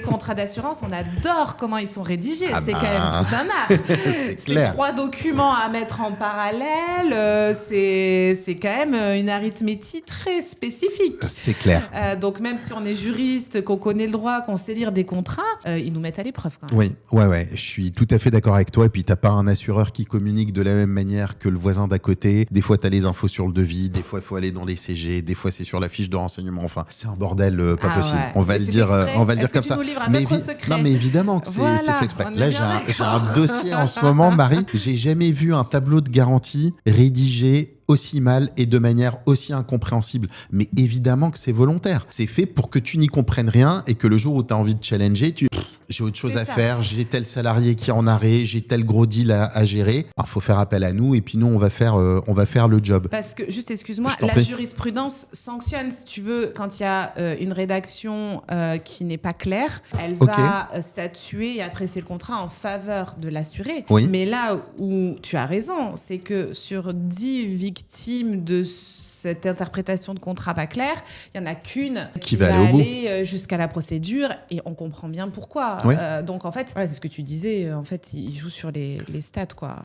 contrats d'assurance, on adore comment ils sont rédigés. Ah c'est bah. quand même tout un art. C'est clair. 3 documents à mettre en parallèle. C'est quand même une arithmétique très spécifique. C'est clair. Donc même si on est juriste, qu'on connaît le droit, qu'on sait lire des contrats, ils nous mettent à l'épreuve quand même. Oui, ouais, je suis tout à fait d'accord avec toi. Et puis, t'as pas un assureur qui communique de la même manière que le voisin d'à côté. Des fois, t'as les infos sur le devis. Des fois, il faut aller dans les CG. Des fois, c'est sur la fiche de renseignement. Enfin, c'est un bordel pas possible. Ouais. On va Mais le c'est dire, fait exprès. on va le dire Est-ce comme que ça. tu nous livres un autre secret? Non, mais évidemment que c'est Voilà, fait exprès. on est Là, bien j'ai un d'accord. dossier en ce moment, Marie. J'ai jamais vu un tableau de garantie rédigé aussi mal et de manière aussi incompréhensible. Mais évidemment que c'est volontaire. C'est fait pour que tu n'y comprennes rien et que le jour où tu as envie de challenger, j'ai autre chose C'est à ça. faire, j'ai tel salarié qui est en arrêt, j'ai tel gros deal à gérer. Il faut faire appel à nous et puis nous, on va faire le job. Parce que, juste excuse-moi, Je t'en la prie. jurisprudence sanctionne, si tu veux, quand il y a une rédaction qui n'est pas claire, elle Ok. va statuer et apprécier le contrat en faveur de l'assuré. Oui. Mais là où tu as raison, c'est que sur 10 victimes de cette interprétation de contrat pas clair, il n'y en a qu'une Qui va aller au bout. jusqu'à la procédure et on comprend bien pourquoi. Oui. Donc en fait, voilà, c'est ce que tu disais, en fait, il joue sur les stats, quoi.